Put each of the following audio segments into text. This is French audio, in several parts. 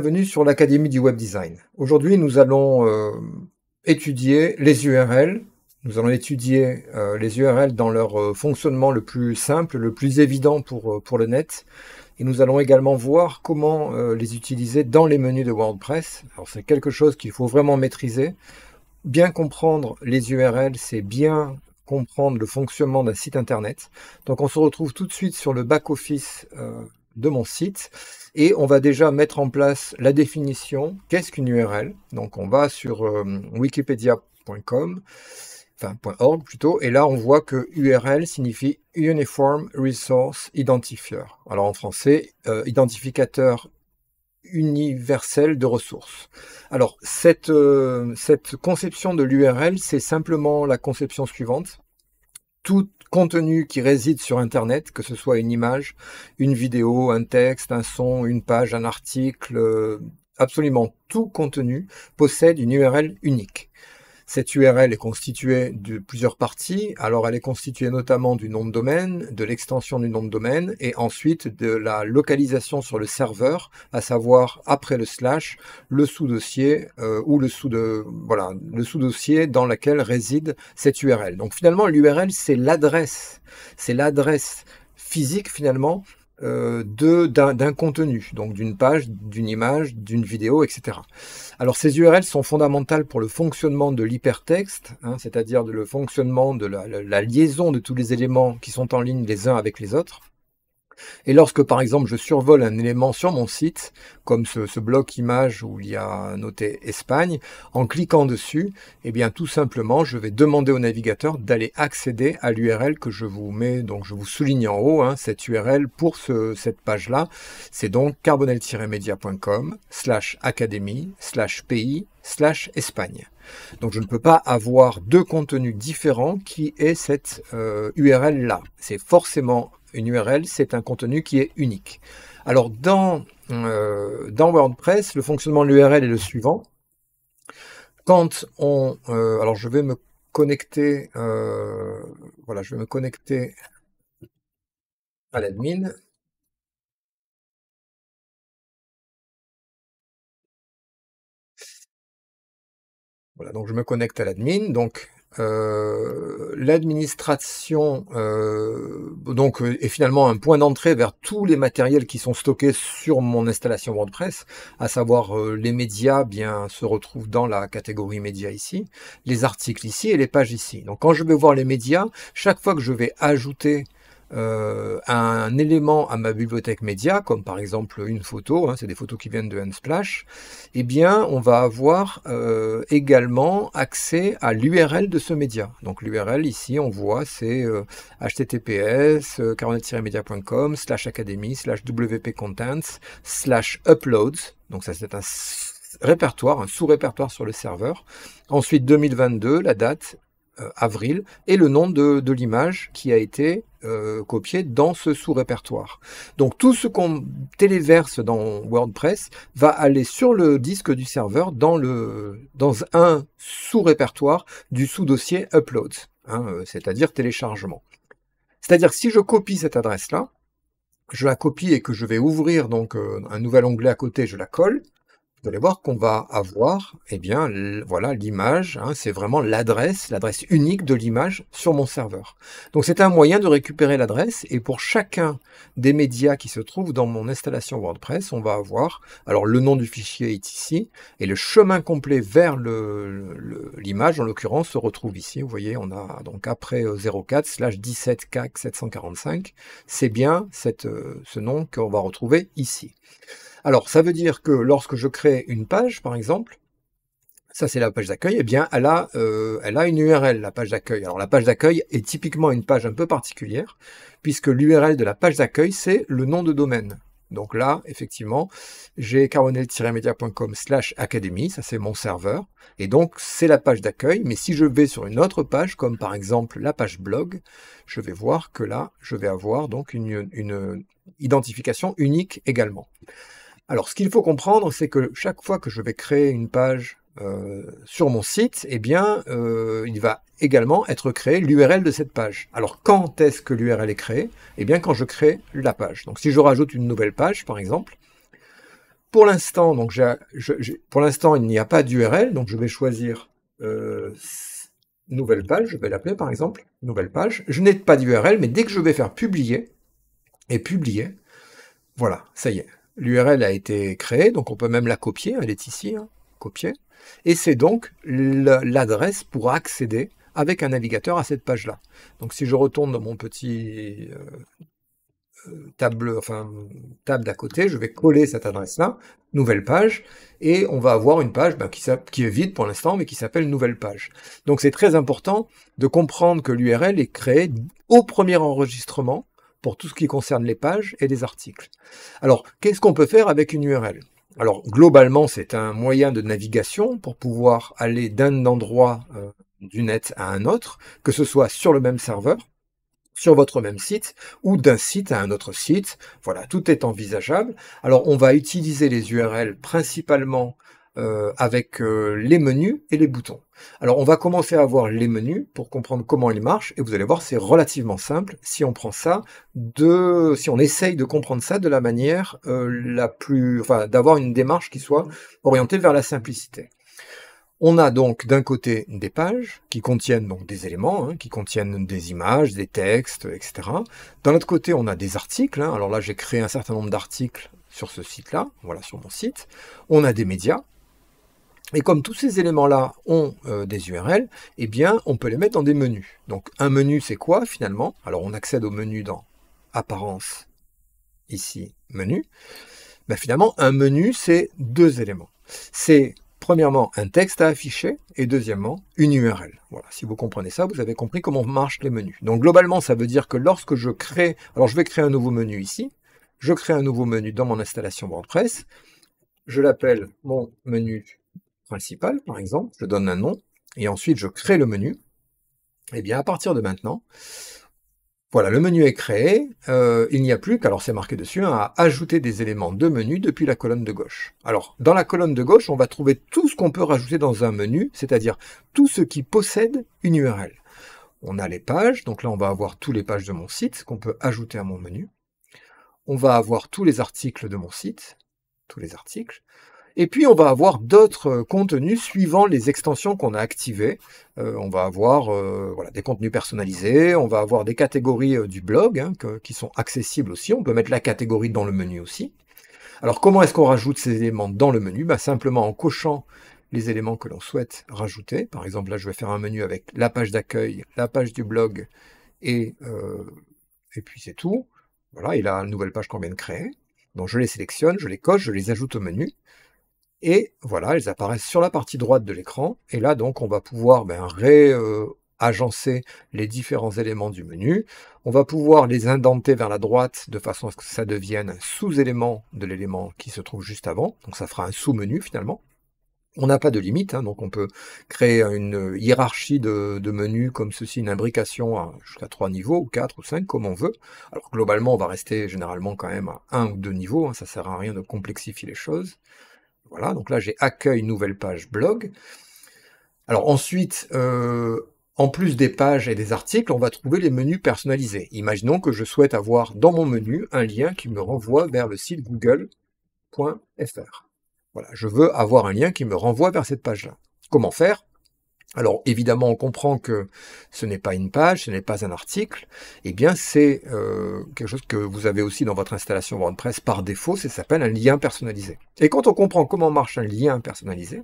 bienvenue sur l'Académie du Web Design. Aujourd'hui, nous allons étudier les URL. Nous allons étudier les URL dans leur fonctionnement le plus simple, le plus évident pour le net. Et nous allons également voir comment les utiliser dans les menus de WordPress. Alors c'est quelque chose qu'il faut vraiment maîtriser. Bien comprendre les URL, c'est bien comprendre le fonctionnement d'un site internet. Donc on se retrouve tout de suite sur le back-office de mon site et on va déjà mettre en place la définition. Qu'est-ce qu'une URL? Donc on va sur wikipedia.com, enfin .org plutôt, et là on voit que URL signifie Uniform Resource Identifier. Alors en français, identificateur universel de ressources. Alors cette conception de l'URL, c'est simplement la conception suivante. Tout contenu qui réside sur Internet, que ce soit une image, une vidéo, un texte, un son, une page, un article, absolument tout contenu possède une URL unique. Cette URL est constituée de plusieurs parties. Alors elle est constituée notamment du nom de domaine, de l'extension du nom de domaine et ensuite de la localisation sur le serveur, à savoir après le slash, le sous-dossier ou le sous-dossier dans lequel réside cette URL. Donc finalement l'URL c'est l'adresse physique finalement d'un contenu, donc d'une page, d'une image, d'une vidéo, etc. Alors ces URL sont fondamentales pour le fonctionnement de l'hypertexte, c'est-à-dire le fonctionnement de la liaison de tous les éléments qui sont en ligne les uns avec les autres. Et lorsque, par exemple, je survole un élément sur mon site, comme ce bloc image où il y a noté Espagne, en cliquant dessus, eh bien, tout simplement, je vais demander au navigateur d'aller accéder à l'URL que je vous mets, donc je vous souligne en haut, cette URL pour cette page-là. C'est donc carbonel-media.com/academy/pays/Espagne. Donc je ne peux pas avoir deux contenus différents qui aient cette URL-là. C'est forcément une URL, c'est un contenu qui est unique. Alors dans WordPress, le fonctionnement de l'URL est le suivant. Quand on... alors je vais me connecter... voilà, je vais me connecter à l'admin. Voilà, donc je me connecte à l'admin. Donc l'administration est finalement un point d'entrée vers tous les matériels qui sont stockés sur mon installation WordPress, à savoir les médias se retrouvent dans la catégorie médias ici, les articles ici et les pages ici. Donc quand je vais voir les médias, chaque fois que je vais ajouter un élément à ma bibliothèque média, comme par exemple une photo, c'est des photos qui viennent de Unsplash, eh bien on va avoir également accès à l'URL de ce média. Donc l'URL ici on voit c'est https caronet-media.com/academy/wp-contents/uploads. Donc ça c'est un répertoire, un sous-répertoire sur le serveur. Ensuite 2022, la date, avril, et le nom de l'image qui a été copié dans ce sous-répertoire. Donc tout ce qu'on téléverse dans WordPress va aller sur le disque du serveur dans un sous-répertoire du sous-dossier Uploads, c'est-à-dire téléchargement. C'est-à-dire que si je copie cette adresse-là, je la copie et que je vais ouvrir donc un nouvel onglet à côté, je la colle. Vous allez voir qu'on va avoir, voilà, l'image, c'est vraiment l'adresse unique de l'image sur mon serveur. Donc c'est un moyen de récupérer l'adresse, et pour chacun des médias qui se trouvent dans mon installation WordPress, on va avoir, alors le nom du fichier est ici, et le chemin complet vers l'image, en l'occurrence, se retrouve ici. Vous voyez, on a donc après 04/17CAC745, c'est bien ce nom qu'on va retrouver ici. Alors, ça veut dire que lorsque je crée une page, par exemple, ça c'est la page d'accueil, eh bien, elle a une URL, la page d'accueil. Alors, la page d'accueil est typiquement une page un peu particulière, puisque l'URL de la page d'accueil, c'est le nom de domaine. Donc là, effectivement, j'ai caronet-media.com/academy, ça c'est mon serveur, et donc c'est la page d'accueil, mais si je vais sur une autre page, comme par exemple la page blog, je vais voir que là, je vais avoir donc une identification unique également. Alors, ce qu'il faut comprendre, c'est que chaque fois que je vais créer une page sur mon site, il va également être créé l'URL de cette page. Alors, quand est-ce que l'URL est créée? Eh bien, quand je crée la page. Donc, si je rajoute une nouvelle page, par exemple, pour l'instant, donc pour l'instant, il n'y a pas d'URL, donc je vais choisir nouvelle page, je vais l'appeler par exemple, nouvelle page. Je n'ai pas d'URL, mais dès que je vais faire publier, et publier, voilà, ça y est. L'URL a été créée, donc on peut même la copier, elle est ici, hein, copier. Et c'est donc l'adresse pour accéder avec un navigateur à cette page-là. Donc si je retourne dans mon petit table d'à côté, je vais coller cette adresse-là, nouvelle page, et on va avoir une page qui est vide pour l'instant, mais qui s'appelle nouvelle page. Donc c'est très important de comprendre que l'URL est créée au premier enregistrement pour tout ce qui concerne les pages et les articles. Alors, qu'est-ce qu'on peut faire avec une URL? Alors, globalement, c'est un moyen de navigation pour pouvoir aller d'un endroit du net à un autre, que ce soit sur le même serveur, sur votre même site, ou d'un site à un autre site. Voilà, tout est envisageable. Alors, on va utiliser les URL principalement avec les menus et les boutons. Alors, on va commencer à voir les menus pour comprendre comment ils marchent, et vous allez voir, c'est relativement simple si on prend ça si on essaye de comprendre ça de la manière d'avoir une démarche qui soit orientée vers la simplicité. On a donc d'un côté des pages qui contiennent donc des éléments, hein, qui contiennent des images, des textes, etc. D'un autre côté, on a des articles. Hein. Alors là, j'ai créé un certain nombre d'articles sur ce site-là, voilà, sur mon site. On a des médias. Et comme tous ces éléments-là ont des URL, eh bien, on peut les mettre dans des menus. Donc, un menu, c'est quoi, finalement? Alors, on accède au menu dans Apparence, ici, Menu. Ben, finalement, un menu, c'est deux éléments. C'est, premièrement, un texte à afficher, et deuxièmement, une URL. Voilà, si vous comprenez ça, vous avez compris comment marchent les menus. Donc, globalement, ça veut dire que lorsque je crée... Alors, je vais créer un nouveau menu ici. Je crée un nouveau menu dans mon installation WordPress. Je l'appelle mon menu principal, par exemple, je donne un nom, et ensuite je crée le menu. Et bien à partir de maintenant, voilà, le menu est créé, il n'y a plus qu'alors c'est marqué dessus, hein, à ajouter des éléments de menu depuis la colonne de gauche. Alors, dans la colonne de gauche, on va trouver tout ce qu'on peut rajouter dans un menu, c'est-à-dire tout ce qui possède une URL. On a les pages, donc là on va avoir tous les pages de mon site qu'on peut ajouter à mon menu. On va avoir tous les articles de mon site, tous les articles. Et puis, on va avoir d'autres contenus suivant les extensions qu'on a activées. On va avoir voilà, des contenus personnalisés, on va avoir des catégories du blog hein, qui sont accessibles aussi. On peut mettre la catégorie dans le menu aussi. Alors, comment est-ce qu'on rajoute ces éléments dans le menu? Simplement en cochant les éléments que l'on souhaite rajouter. Par exemple, là, je vais faire un menu avec la page d'accueil, la page du blog, et puis c'est tout. Voilà, et là, une nouvelle page qu'on vient de créer. Donc, je les sélectionne, je les coche, je les ajoute au menu. Et voilà, elles apparaissent sur la partie droite de l'écran. Et là, donc, on va pouvoir agencer les différents éléments du menu. On va pouvoir les indenter vers la droite de façon à ce que ça devienne un sous-élément de l'élément qui se trouve juste avant. Donc, ça fera un sous-menu finalement. On n'a pas de limite, hein, donc on peut créer une hiérarchie de menus comme ceci, une imbrication jusqu'à 3 niveaux, ou 4 ou 5, comme on veut. Alors globalement, on va rester généralement quand même à 1 ou 2 niveaux, hein, ça sert à rien de complexifier les choses. Voilà, donc là j'ai accueil, nouvelle page, blog. Alors ensuite, en plus des pages et des articles, on va trouver les menus personnalisés. Imaginons que je souhaite avoir dans mon menu un lien qui me renvoie vers le site google.fr. Voilà, je veux avoir un lien qui me renvoie vers cette page-là. Comment faire? Alors évidemment, on comprend que ce n'est pas une page, ce n'est pas un article. Eh bien, c'est quelque chose que vous avez aussi dans votre installation WordPress par défaut, ça s'appelle un lien personnalisé. Et quand on comprend comment marche un lien personnalisé,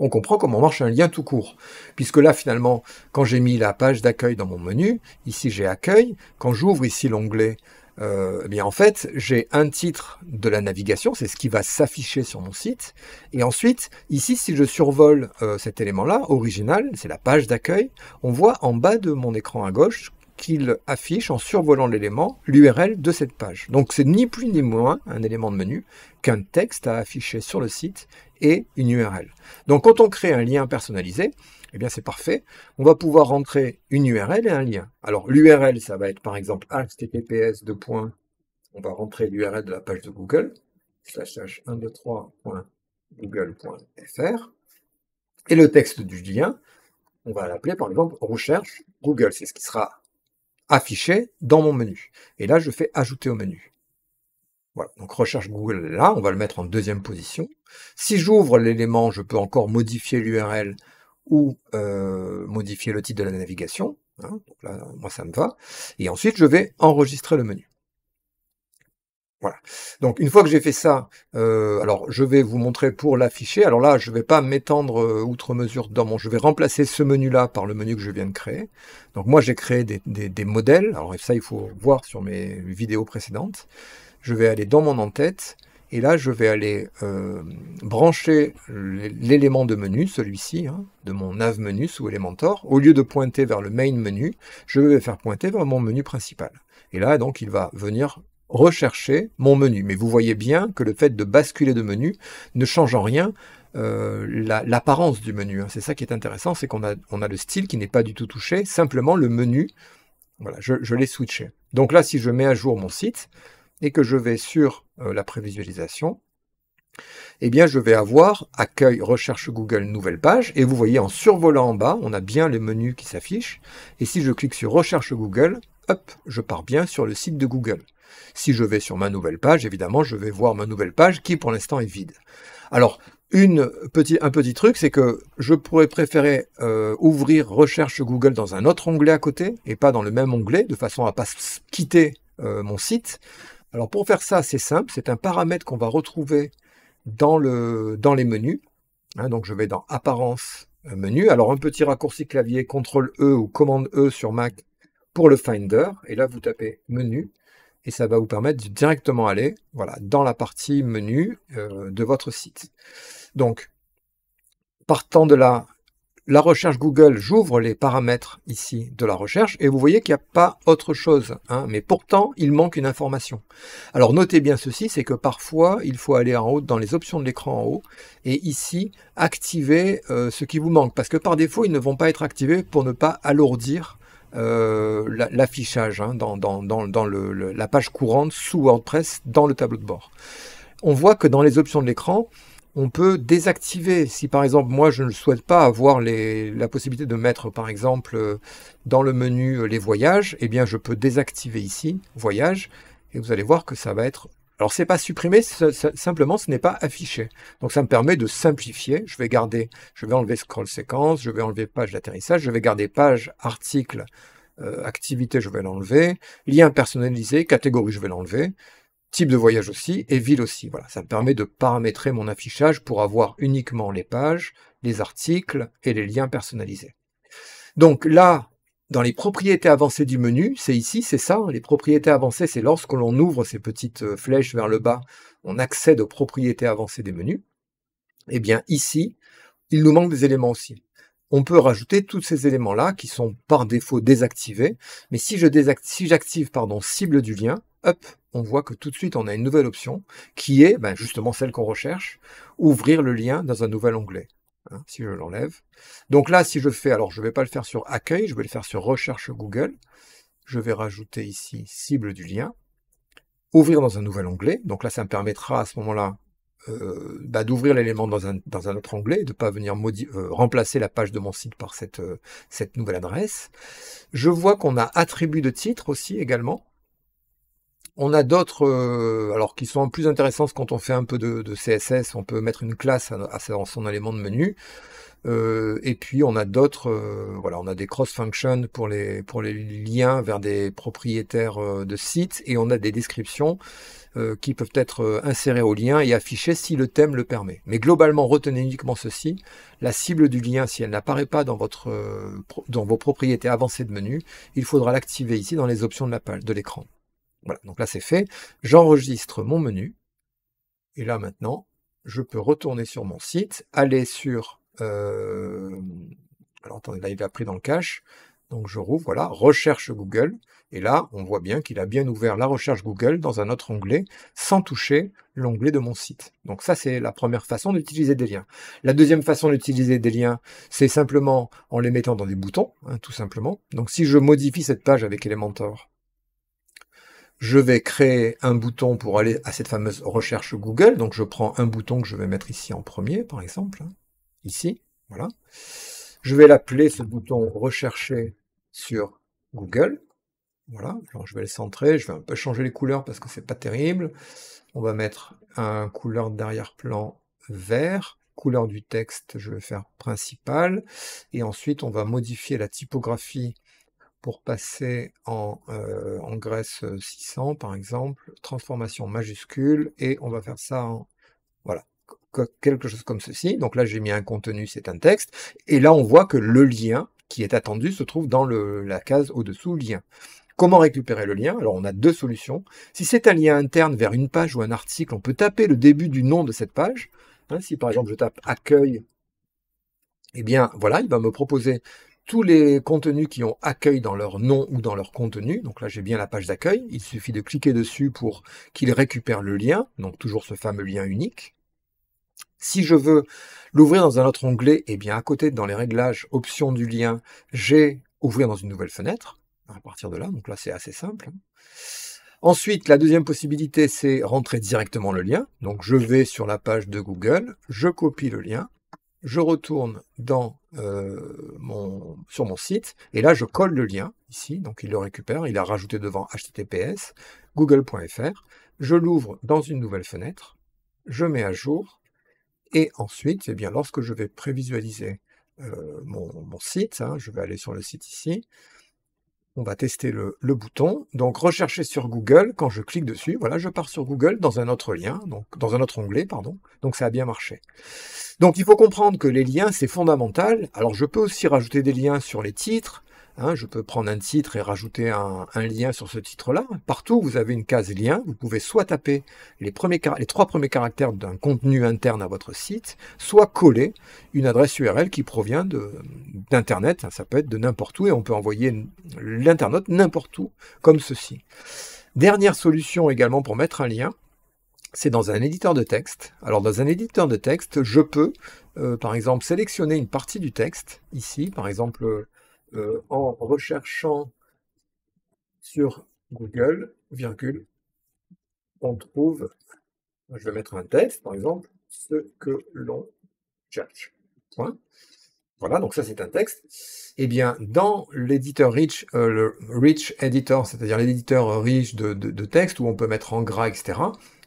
on comprend comment marche un lien tout court. Puisque là, finalement, quand j'ai mis la page d'accueil dans mon menu, ici j'ai accueil, quand j'ouvre ici l'onglet, eh bien en fait, j'ai un titre de la navigation, c'est ce qui va s'afficher sur mon site. Et ensuite, ici, si je survole cet élément-là, original, c'est la page d'accueil, on voit en bas de mon écran à gauche qu'il affiche en survolant l'élément l'URL de cette page. Donc c'est ni plus ni moins un élément de menu qu'un texte à afficher sur le site et une URL. Donc quand on crée un lien personnalisé, eh bien c'est parfait, on va pouvoir rentrer une URL et un lien. Alors l'URL, ça va être par exemple https : on va rentrer l'URL de la page de Google, /123.google.fr, et le texte du lien, on va l'appeler par exemple recherche Google, c'est ce qui sera affiché dans mon menu. Et là, je fais ajouter au menu. Voilà, donc recherche Google est là, on va le mettre en deuxième position. Si j'ouvre l'élément, je peux encore modifier l'URL ou modifier le titre de la navigation. Hein, donc là, moi, ça me va. Et ensuite, je vais enregistrer le menu. Voilà. Donc, une fois que j'ai fait ça, alors je vais vous montrer pour l'afficher. Alors là, je ne vais pas m'étendre outre mesure dans mon... Je vais remplacer ce menu-là par le menu que je viens de créer. Donc moi, j'ai créé des modèles. Alors ça, il faut voir sur mes vidéos précédentes. Je vais aller dans mon en-tête. Et là, je vais aller brancher l'élément de menu, celui-ci, hein, de mon nav menu sous Elementor. Au lieu de pointer vers le main menu, je vais faire pointer vers mon menu principal. Et là, donc, il va venir rechercher mon menu. Mais vous voyez bien que le fait de basculer de menu ne change en rien l'apparence du menu. Hein. C'est ça qui est intéressant, c'est qu'on a le style qui n'est pas du tout touché, simplement le menu, voilà, je l'ai switché. Donc là, si je mets à jour mon site, et que je vais sur la prévisualisation, eh bien je vais avoir accueil, recherche Google, nouvelle page, et vous voyez en survolant en bas, on a bien le menu qui s'affiche, et si je clique sur recherche Google, hop, je pars bien sur le site de Google. Si je vais sur ma nouvelle page, évidemment, je vais voir ma nouvelle page qui pour l'instant est vide. Alors, un petit truc, c'est que je pourrais préférer ouvrir recherche Google dans un autre onglet à côté, et pas dans le même onglet, de façon à ne pas quitter mon site. Alors pour faire ça, c'est simple, c'est un paramètre qu'on va retrouver dans les menus. Hein, donc je vais dans Apparence, menu. Alors un petit raccourci clavier, CTRL-E ou Commande-E sur Mac pour le Finder. Et là, vous tapez Menu. Et ça va vous permettre de directement aller voilà, dans la partie menu de votre site. Donc, partant de là, la recherche Google, j'ouvre les paramètres ici de la recherche et vous voyez qu'il n'y a pas autre chose. Hein, mais pourtant, il manque une information. Alors notez bien ceci, c'est que parfois, il faut aller en haut dans les options de l'écran en haut et ici, activer ce qui vous manque. Parce que par défaut, ils ne vont pas être activés pour ne pas alourdir l'affichage hein, dans la page courante sous WordPress dans le tableau de bord. On voit que dans les options de l'écran, on peut désactiver. Si par exemple, moi, je ne souhaite pas avoir la possibilité de mettre, par exemple, dans le menu les voyages, eh bien, je peux désactiver ici, voyage, et vous allez voir que ça va être... Alors, c'est pas supprimé, simplement, ce n'est pas affiché. Donc, ça me permet de simplifier. Je vais enlever scroll séquence, je vais enlever page d'atterrissage, je vais garder page, article, activité, je vais l'enlever, lien personnalisé, catégorie, je vais l'enlever, type de voyage aussi, et ville aussi. Voilà, ça me permet de paramétrer mon affichage pour avoir uniquement les pages, les articles et les liens personnalisés. Donc là, dans les propriétés avancées du menu, c'est ici, c'est ça, les propriétés avancées, c'est lorsque l'on ouvre ces petites flèches vers le bas, on accède aux propriétés avancées des menus. Eh bien ici, il nous manque des éléments aussi. On peut rajouter tous ces éléments-là qui sont par défaut désactivés, mais si j'active cible du lien, hop, on voit que tout de suite on a une nouvelle option qui est justement celle qu'on recherche, ouvrir le lien dans un nouvel onglet. Hein, si je l'enlève. Donc là, si je fais, alors je ne vais pas le faire sur accueil, je vais le faire sur recherche Google. Je vais rajouter ici cible du lien, ouvrir dans un nouvel onglet. Donc là, ça me permettra à ce moment-là d'ouvrir l'élément dans un autre onglet, de ne pas venir remplacer la page de mon site par cette nouvelle adresse. Je vois qu'on a attribut de titre aussi également. On a d'autres, alors qui sont plus intéressantes quand on fait un peu de CSS, on peut mettre une classe à son élément de menu. Et puis on a d'autres, voilà, on a des cross-functions pour les liens vers des propriétaires de sites, et on a des descriptions qui peuvent être insérées au lien et affichées si le thème le permet. Mais globalement, retenez uniquement ceci, la cible du lien, si elle n'apparaît pas dans vos propriétés avancées de menu, il faudra l'activer ici dans les options de l'écran. Voilà, donc là c'est fait, j'enregistre mon menu, et là maintenant, je peux retourner sur mon site, aller sur, alors attendez, là il a pris dans le cache, donc je rouvre, voilà, recherche Google, et là on voit bien qu'il a bien ouvert la recherche Google dans un autre onglet, sans toucher l'onglet de mon site. Donc ça c'est la première façon d'utiliser des liens. La deuxième façon d'utiliser des liens, c'est simplement en les mettant dans des boutons, hein, tout simplement. Donc si je modifie cette page avec Elementor, je vais créer un bouton pour aller à cette fameuse recherche Google. Donc, je prends un bouton que je vais mettre ici en premier, par exemple. Ici, voilà. Je vais l'appeler, ce bouton, rechercher sur Google. Voilà, alors je vais le centrer, je vais un peu changer les couleurs parce que c'est pas terrible. On va mettre un couleur d'arrière-plan vert. Couleur du texte, je vais faire principal. Et ensuite, on va modifier la typographie pour passer en Grèce 600, par exemple. Transformation majuscule. Et on va faire ça en... Voilà, quelque chose comme ceci. Donc là, j'ai mis un contenu, c'est un texte. Et là, on voit que le lien qui est attendu se trouve dans la case au-dessous, lien. Comment récupérer le lien? Alors on a deux solutions. Si c'est un lien interne vers une page ou un article, on peut taper le début du nom de cette page. Si par exemple je tape accueil, eh bien voilà, il va me proposer tous les contenus qui ont accueil dans leur nom ou dans leur contenu. Donc là j'ai bien la page d'accueil. Il suffit de cliquer dessus pour qu'il récupère le lien. Donc toujours ce fameux lien unique. Si je veux l'ouvrir dans un autre onglet, eh bien à côté dans les réglages, options du lien, j'ai ouvrir dans une nouvelle fenêtre. À partir de là, donc là c'est assez simple. Ensuite, la deuxième possibilité, c'est rentrer directement le lien. Donc je vais sur la page de Google, je copie le lien, je retourne sur mon site, et là je colle le lien ici, donc il le récupère, il a rajouté devant https, google.fr, je l'ouvre dans une nouvelle fenêtre, je mets à jour, et ensuite, eh bien, lorsque je vais prévisualiser mon site, je vais aller sur le site ici, on va tester le bouton. Donc, rechercher sur Google, quand je clique dessus, voilà, je pars sur Google dans un autre lien, donc dans un autre onglet, pardon. Donc, ça a bien marché. Donc, il faut comprendre que les liens, c'est fondamental. Alors, je peux aussi rajouter des liens sur les titres. Je peux prendre un titre et rajouter un lien sur ce titre-là. Partout, vous avez une case lien. Vous pouvez soit taper les trois premiers caractères d'un contenu interne à votre site, soit coller une adresse URL qui provient d'Internet. Ça peut être de n'importe où et on peut envoyer l'internaute n'importe où, comme ceci. Dernière solution également pour mettre un lien, c'est dans un éditeur de texte. Alors dans un éditeur de texte, je peux, par exemple, sélectionner une partie du texte, ici, par exemple, en recherchant sur Google, virgule, on trouve, je vais mettre un texte, par exemple, ce que l'on cherche. Point. Voilà, donc ça c'est un texte. Eh bien, dans l'éditeur Rich, le Rich Editor, c'est-à-dire l'éditeur riche de texte, où on peut mettre en gras, etc.,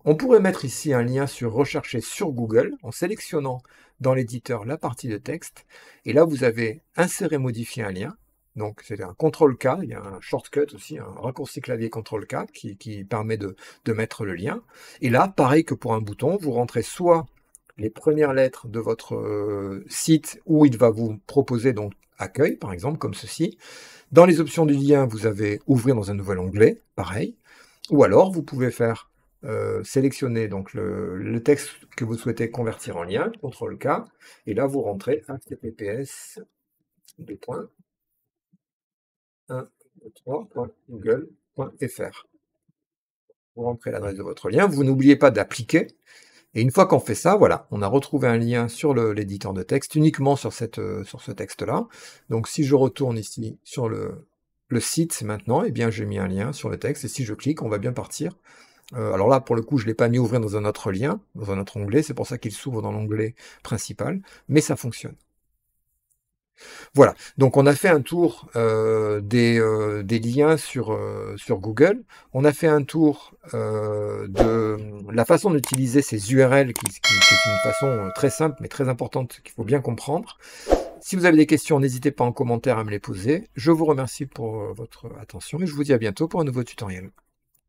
on pourrait mettre ici un lien sur rechercher sur Google, en sélectionnant dans l'éditeur la partie de texte, et là vous avez insérer, modifier un lien. Donc c'est un CTRL-K, il y a un shortcut aussi, un raccourci clavier CTRL-K qui permet de mettre le lien. Et là, pareil que pour un bouton, vous rentrez soit les premières lettres de votre site où il va vous proposer donc accueil, par exemple, comme ceci. Dans les options du lien, vous avez ouvrir dans un nouvel onglet, pareil. Ou alors, vous pouvez faire sélectionner donc le texte que vous souhaitez convertir en lien, CTRL-K, et là vous rentrez https .1.3.google.fr. Vous rentrez l'adresse de votre lien, vous n'oubliez pas d'appliquer. Et une fois qu'on fait ça, voilà, on a retrouvé un lien sur l'éditeur de texte, uniquement sur ce texte-là. Donc si je retourne ici sur le site maintenant, eh bien j'ai mis un lien sur le texte, et si je clique, on va bien partir. Alors là, pour le coup, je ne l'ai pas mis ouvrir dans un autre lien, dans un autre onglet, c'est pour ça qu'il s'ouvre dans l'onglet principal, mais ça fonctionne. Voilà, donc on a fait un tour des liens sur Google, on a fait un tour de la façon d'utiliser ces URL qui est une façon très simple mais très importante qu'il faut bien comprendre. Si vous avez des questions, n'hésitez pas en commentaire à me les poser. Je vous remercie pour votre attention et je vous dis à bientôt pour un nouveau tutoriel.